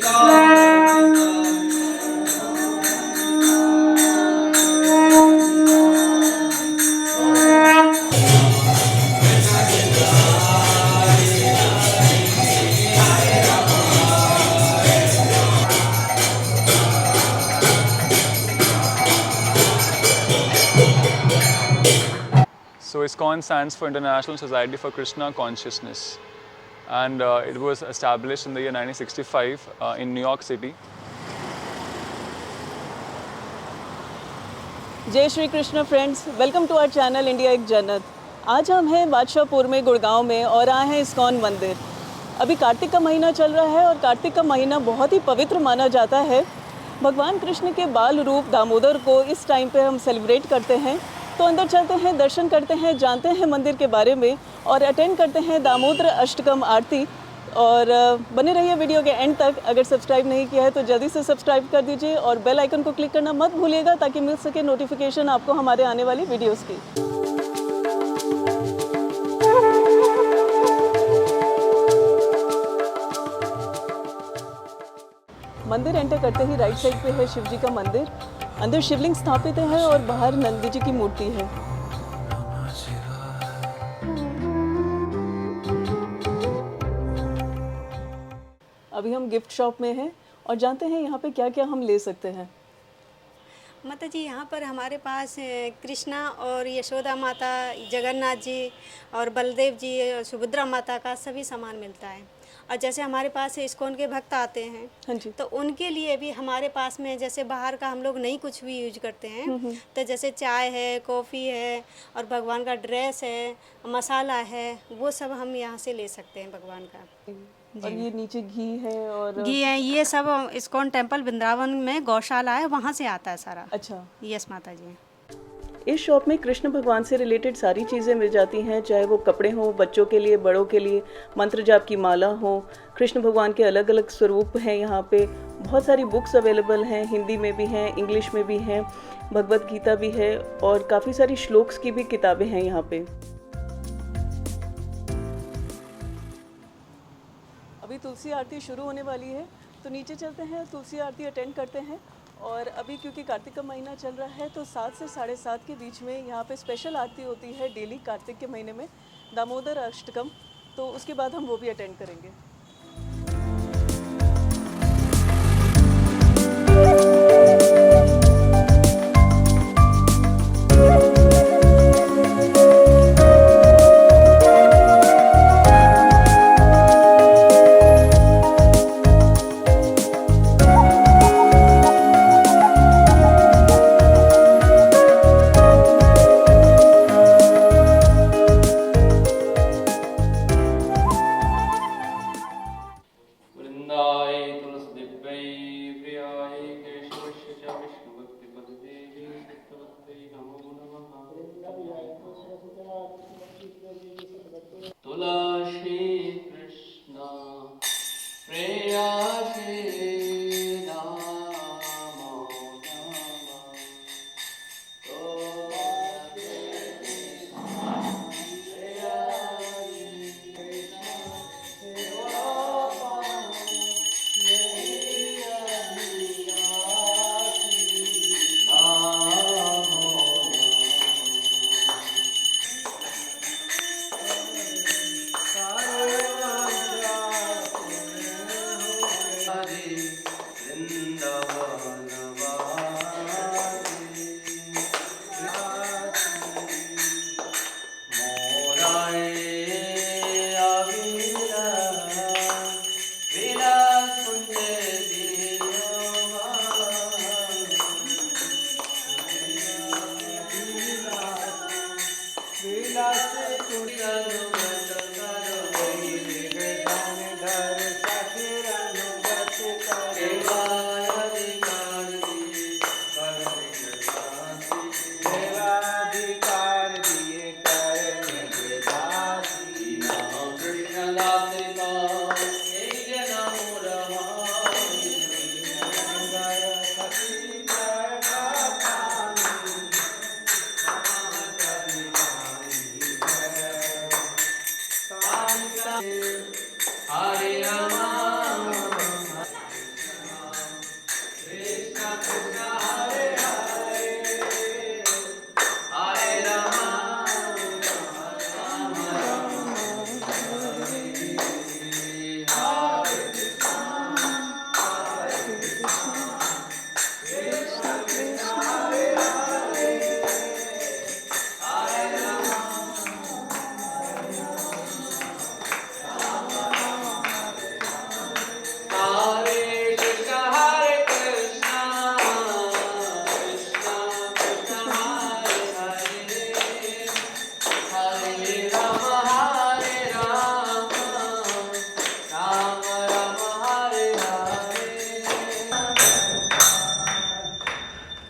So ISKCON stands for International Society for Krishna Consciousness, and it was established in the year 1965 in New York City. जय Shri Krishna friends, welcome to our channel India एक जन्नत। आज हम हैं बादशाहपुर में गुड़गांव में और आए हैं इस्कॉन मंदिर। अभी कार्तिक का महीना चल रहा है और कार्तिक का महीना बहुत ही पवित्र माना जाता है। भगवान कृष्ण के बाल रूप दामोदर को इस टाइम पे हम सेलिब्रेट करते हैं। तो अंदर चलते हैं, दर्शन करते हैं, जानते हैं मंदिर के बारे में और अटेंड करते हैं दामोदर अष्टकम आरती। और बने रहिए वीडियो के एंड तक। अगर सब्सक्राइब नहीं किया है तो जल्दी से सब्सक्राइब कर दीजिए और बेल आइकन को क्लिक करना मत भूलिएगा ताकि मिल सके नोटिफिकेशन आपको हमारे आने वाली वीडियोस की। मंदिर एंटर करते ही राइट साइड पे है शिव जी का मंदिर। अंदर शिवलिंग स्थापित है और बाहर नंदी जी की मूर्ति है। अभी हम गिफ्ट शॉप में हैं और जानते हैं यहाँ पे क्या क्या हम ले सकते हैं। माता जी, यहाँ पर हमारे पास कृष्णा और यशोदा माता, जगन्नाथ जी और बलदेव जी, सुभद्रा माता का सभी सामान मिलता है। और जैसे हमारे पास इस्कॉन के भक्त आते हैं, हाँ जी, तो उनके लिए भी हमारे पास में जैसे बाहर का हम लोग नहीं कुछ भी यूज करते हैं, तो जैसे चाय है, कॉफ़ी है और भगवान का ड्रेस है, मसाला है, वो सब हम यहाँ से ले सकते हैं भगवान का। और ये नीचे घी है और घी है, ये सब इस्कॉन टेम्पल वृंदावन में गौशाला है, वहाँ से आता है सारा। अच्छा, यस माता जी। इस शॉप में कृष्ण भगवान से रिलेटेड सारी चीज़ें मिल जाती हैं, चाहे वो कपड़े हों, बच्चों के लिए, बड़ों के लिए, मंत्र जाप की माला हो। कृष्ण भगवान के अलग अलग स्वरूप हैं यहाँ पे। बहुत सारी बुक्स अवेलेबल हैं, हिंदी में भी हैं, इंग्लिश में भी हैं, भगवत गीता भी है और काफ़ी सारी श्लोक्स की भी किताबें हैं यहाँ पे। अभी तुलसी आरती शुरू होने वाली है, तो नीचे चलते हैं, तुलसी आरती अटेंड करते हैं। और अभी क्योंकि कार्तिक का महीना चल रहा है तो 7 से 7:30 के बीच में यहाँ पे स्पेशल आरती होती है डेली कार्तिक के महीने में, दामोदर अष्टकम। तो उसके बाद हम वो भी अटेंड करेंगे।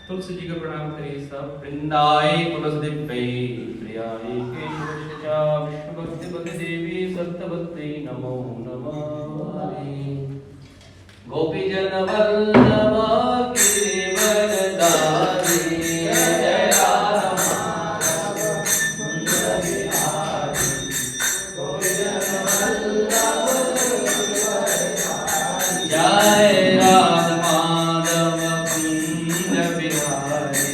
तुलसी जी को प्रणाम करिए सब। वृंदाए तुलसी दिव्यै प्रियाय केशवस्य च विष्णुभक्ति भक्ति देवी सत्यवत्यै नमो नमः। गोपी जन वल्लभ गिरिवरधारी जय राधा जय राधा माधव कुंज बिहारी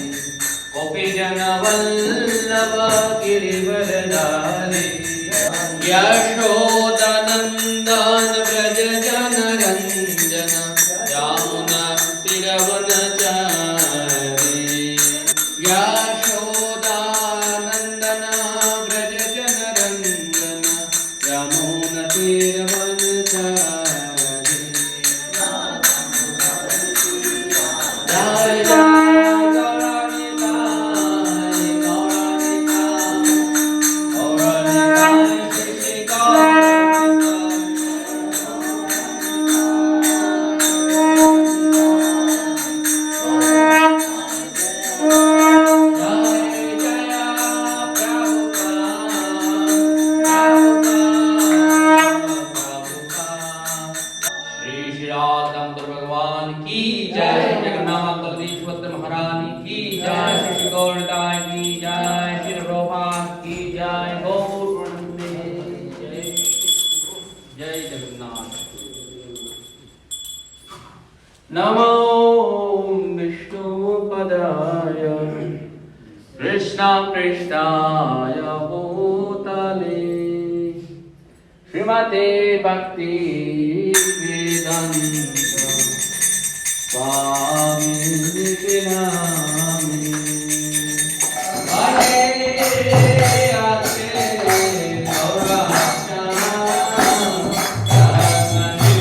गोपी जन वल्लभ गिरिवरधारी यशोदानंदन व्रज जन रंजन जामुना तिरवनचारी यशोदानंदन व्रज जन रंजन जामुना तिरवनचारी जय जय श्री रामचंद्र भगवान की जय। जगन्नाथ बलदेव महारानी की जय। श्री गौरदास की जय। श्री प्रभुपाद की जय। गौर जय जय जगन्नाथ। नमो विष्णुपदाय कृष्ण कृष्णाय भूतले श्रीमते भक्ति वेदांत स्वामी नामे हरे आते गौराचा सरस्वती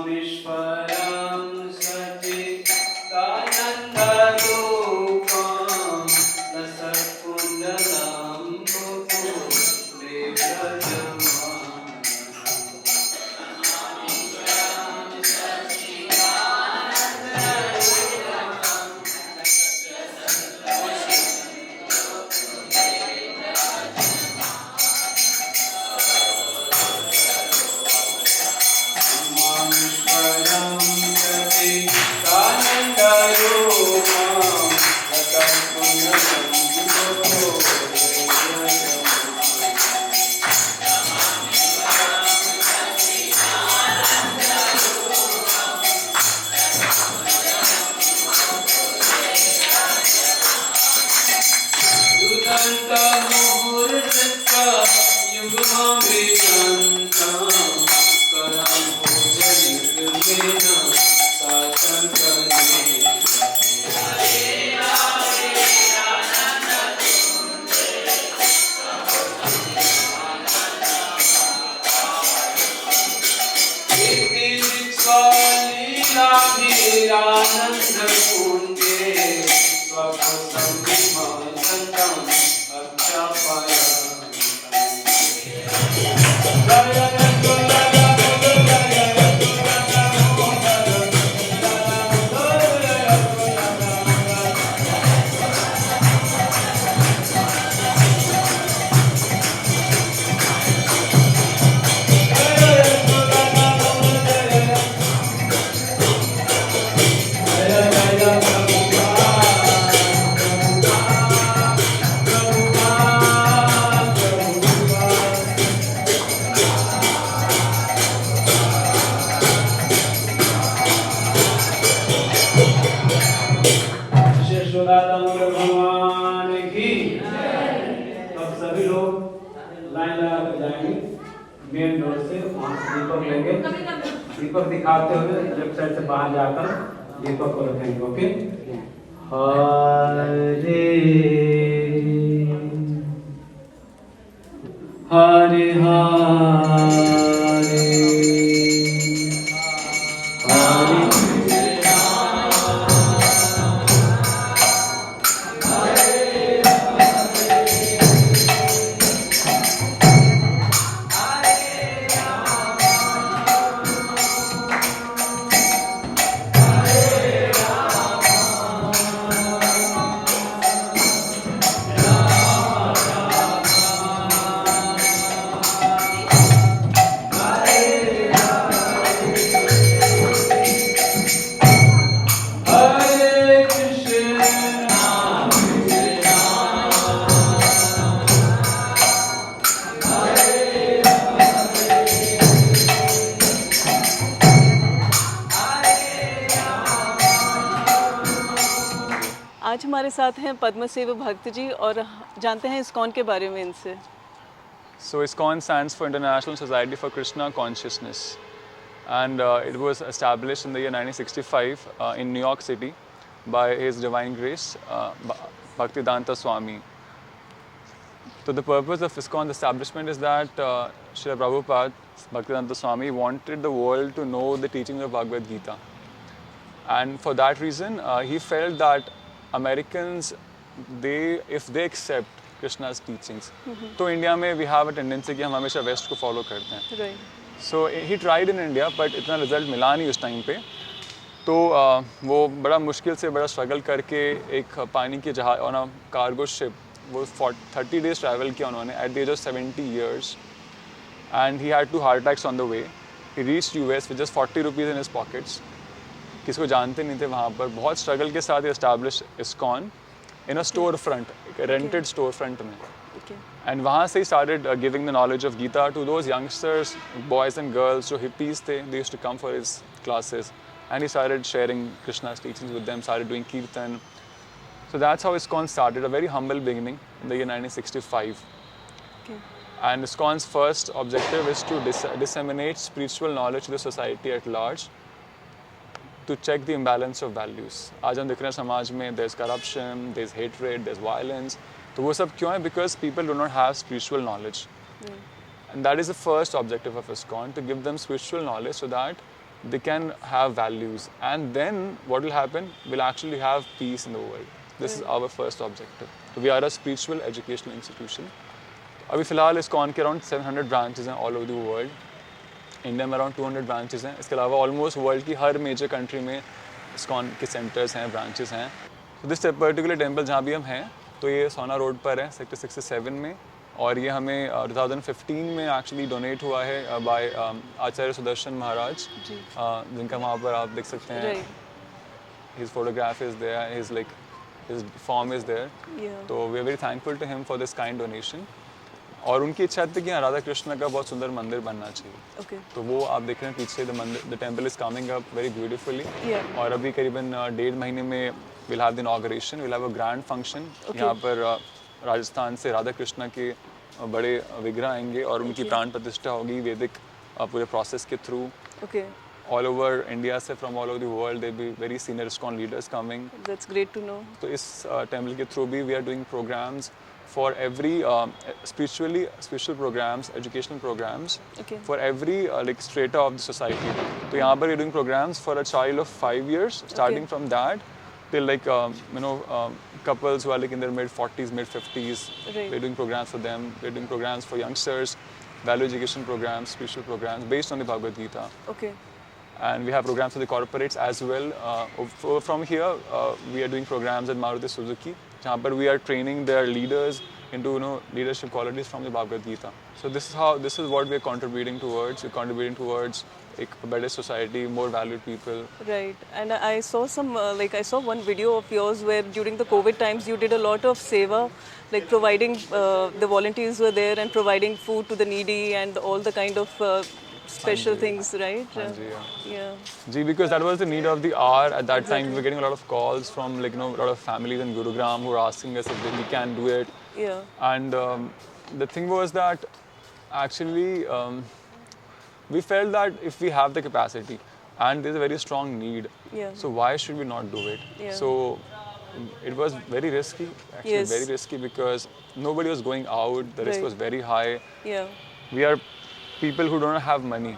मामीश्वरं सच्चिदानन्दरूपं रसकुण्डलं मुकुन्दे व्रजमानं। मामीश्वरं सच्चिदानन्दरूपं रसकुण्डलं मुकुन्दे व्रजमानं। युगन्तमुहूर्तस्य युग्ममृगन्तं करं भोजयुग्मेन साचन्तनेन। लीलाभिरानन्दकुण्डे स्वसंविमसन्तं यशोदातंत्र भगवान की। तो सभी लोग लाइन लगा कर जाएंगे मेन डोर से, वहाँ से दीपक लेंगे, दीपक दिखाते हुए लेफ्ट साइड से बाहर जाकर दीपक को रखेंगे। ओके। हरे हरे हरे आज हमारे साथ हैं पद्मसेव भक्त जी और जानते हैं इस्कॉन के बारे में इनसे। So ISKCON stands for International Society for Krishna Consciousness, and it was established in the year 1965 in New York City by His Divine Grace Bhaktivedanta Swami. So the purpose of ISKCON's establishment is that Srila Prabhupada Bhaktivedanta Swami wanted the world to know the teachings of Bhagavad Gita, and for that reason he felt that Americans, if they accept Krishna's teachings, तो India में we have a tendency कि हम हमेशा waste को follow करते हैं। Right. So he tried in India, but इतना result मिला नहीं उस टाइम पे। तो वो बड़ा मुश्किल से बड़ा स्ट्रगल करके एक पानी की जहाज ऑन अ कार्गो शिप वो 30 days ट्रैवल किया उन्होंने at the age of 70 years, and he had 2 heart attacks on the way. He reached US with just 40 rupees in his pockets. किसको जानते नहीं थे वहाँ पर, बहुत स्ट्रगल के साथ establish ISKCON in a store front, rented store front में। एंड वहाँ से ही started giving the knowledge of Gita to those youngsters, boys and girls जो हिपीज थे, they used to come for his classes, and he started sharing Krishna's teachings with them, started doing kirtan. So that's how ISKCON started, a very humble beginning in the year 1965. And ISKCON's first objective is to disseminate spiritual knowledge to the society at large, to check the imbalance of values. आज हम देख रहे हैं समाज में there's corruption, there's hatred, there's violence. तो वो सब क्यों है? Because people do not have spiritual knowledge. And that is the first objective of ISKCON, to give them spiritual knowledge so that they can have values, and then what will happen, we'll actually have peace in the world. This is our first objective. So we are a spiritual educational institution. अभी फ़िलहाल ISKCON के around 700 branches हैं all over the world. India में around 200 branches हैं. इसके अलावा almost world की हर major country में ISKCON के सेंटर्स हैं, ब्रांचेस हैं. तो दिस पर्टिकुलर टेम्पल जहाँ भी हम हैं, तो ये सोना रोड पर है, सेक्टर 67 में. और ये हमें 2015 में एक्चुअली डोनेट हुआ है बाय आचार्य सुदर्शन महाराज, जिनका वहाँ पर आप देख सकते हैं. His photograph is there, his form is there. तो we are very thankful to him for this kind donation. और उनकी इच्छा थी कि यहाँ राधा कृष्ण का बहुत सुंदर मंदिर बनना चाहिए. तो वो आप देख रहे हैं पीछे, the temple is coming up very beautifully. और अभी करीबन 1.5 महीने में will have the inauguration, will have a grand function. यहाँ पर राजस्थान से राधा कृष्ण के बड़े विग्रह आएंगे और उनकी प्राण प्रतिष्ठा होगी वैदिक पूरे प्रोसेस के थ्रू. ऑल ओवर इंडिया से, from all over the world, they be very senior ISKCON leaders coming. That's great to know. तो इस टेम्पल के थ्रू भी we are doing programs for every spiritual programs, educational programs, for every like strata of the society. So यहाँ पर we're doing programs for a child of 5 years, starting from that till like couples who are like in their mid-40s, mid-50s. We're doing programs for them. We're doing programs for youngsters, value education programs, spiritual programs based on the Bhagavad Gita. And we have programs for the corporates as well. From here, we are doing programs at Maruti Suzuki, जहाँ पर we are training their leaders into leadership qualities from the Bhagavad Gita. So this is what we are contributing towards. We're contributing towards a better society, more valued people. Right. And I saw I saw one video of yours where during the COVID times you did a lot of seva, like providing the volunteers were there and providing food to the needy and all the kind of special things, right? Ji, because that was the need of the hour at that time. We were getting a lot of calls from a lot of families in Gurugram who were asking us if we can do it. And the thing was that actually we felt that if we have the capacity and there's a very strong need, so why should we not do it? So it was very risky, actually very risky, because nobody was going out. The risk was very high. We are people who don't have money.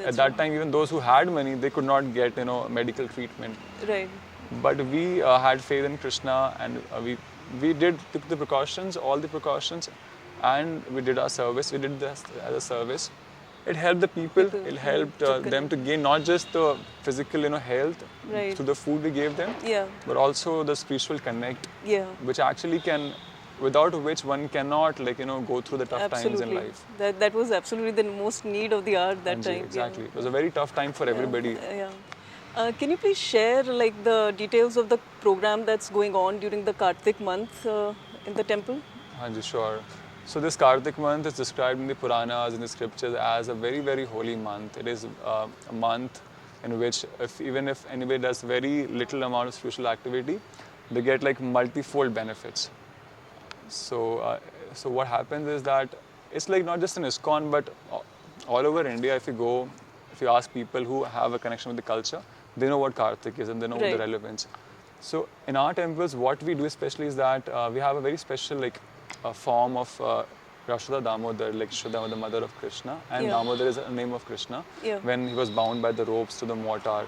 At that time, even those who had money, they could not get medical treatment. But we had faith in Krishna, and we took the precautions, all the precautions, and we did our service. We did this as a service. It helped the people. It helped them to gain not just the physical health through the food we gave them, but also the spiritual connect, which actually can, without which one cannot go through the tough times in life. That was absolutely the most need of the hour that time. Exactly. It was a very tough time for everybody. Can you please share the details of the program that's going on during the Kartik month in the temple? Hanji, sure. So this Kartik month is described in the Puranas, in the scriptures, as a very, very holy month. It is a month in which even if anybody does very little amount of spiritual activity, they get like multifold benefits. So what happens is that it's like not just in ISKCON, but all over India. If you ask people who have a connection with the culture, they know what Kartik is and they know the relevance. So in our temples, what we do especially is that we have a very special form of Yashoda Damodar, like Yashoda, the mother of Krishna, and Damodar is a name of Krishna when he was bound by the ropes to the mortar.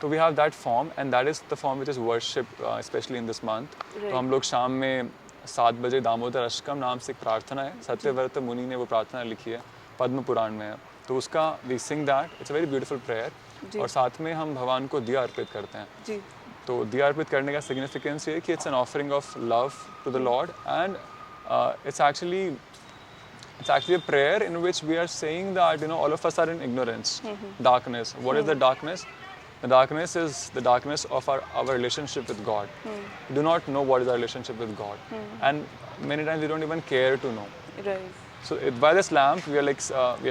So we have that form, and that is the form which is worshipped, especially in this month. तो हम लोग शाम में 7 बजे दामोदर अष्टकम नाम से एक प्रार्थना है, सत्यव्रत मुनि ने वो प्रार्थना लिखी है, पद्म पुराण में है. तो उसका we sing that, it's a very beautiful prayer. और साथ में हम भगवान को दिया अर्पित करते हैं. तो दिया अर्पित करने का सिग्निफिकेंस ये है कि it's an offering of love to the lord, and it's actually a prayer in which we are saying that all of us are in ignorance, darkness. What is the darkness? The darkness is the darkness of our relationship with God. We do not know what is our relationship with God, and many times we don't even care to know. So by this lamp, we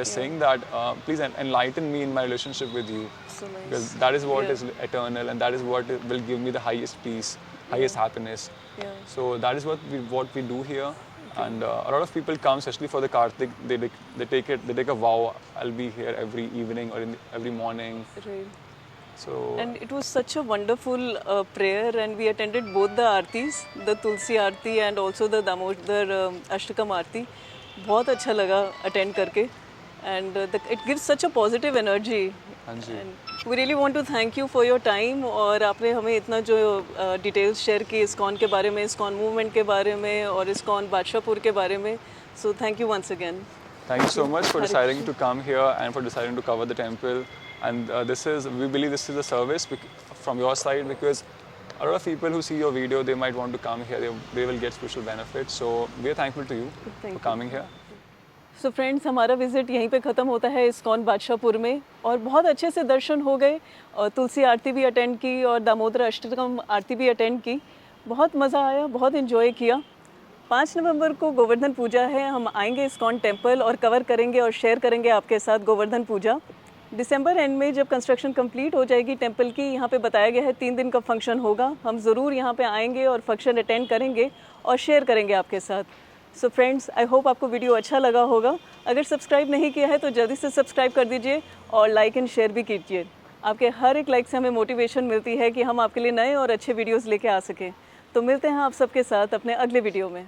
are saying that please enlighten me in my relationship with you, because that is what is eternal, and that is what will give me the highest peace, highest happiness. So that is what we do here. And a lot of people come, especially for the Kartik. They take a vow. I'll be here every evening or every morning. So and it was such a wonderful prayer, and we attended both the aartis, the Tulsi Aarti and also the Damodar Ashtakam Aarti. बहुत अच्छा लगा attend करके, and it gives such a positive energy. हाँ जी. We really want to thank you for your time, और आपने हमें इतना जो डिटेल्स शेयर की इस्कॉन के बारे में, इस्कॉन मूवमेंट के बारे में और इस्कॉन बादशाहपुर के बारे में. So thank you once again. Thank you so much for deciding to come here and for deciding to cover the temple. And we believe this is a service from your side, because a lot of people who see your video, they might want to come here. They will get special benefits. So we are thankful to you for coming here. So friends, हमारा visit यहीं पे ख़त्म होता है ISKCON Badshahpur में, और बहुत अच्छे से दर्शन हो गए, और तुलसी आरती भी अटेंड की और दामोदर अष्टकम आरती भी अटेंड की. बहुत मज़ा आया, बहुत इन्जॉय किया. 5 नवंबर को गोवर्धन पूजा है. हम आएंगे इस्कॉन टेम्पल और कवर करेंगे और शेयर करेंगे आपके साथ गोवर्धन पूजा. दिसंबर एंड में जब कंस्ट्रक्शन कंप्लीट हो जाएगी टेम्पल की, यहाँ पे बताया गया है 3 दिन का फंक्शन होगा. हम ज़रूर यहाँ पे आएंगे और फंक्शन अटेंड करेंगे और शेयर करेंगे आपके साथ. सो फ्रेंड्स, आई होप आपको वीडियो अच्छा लगा होगा. अगर सब्सक्राइब नहीं किया है तो जल्दी से सब्सक्राइब कर दीजिए और लाइक एंड शेयर भी कीजिए. आपके हर एक लाइक से हमें मोटिवेशन मिलती है कि हम आपके लिए नए और अच्छे वीडियोज़ लेके आ सकें. तो मिलते हैं आप सबके साथ अपने अगले वीडियो में.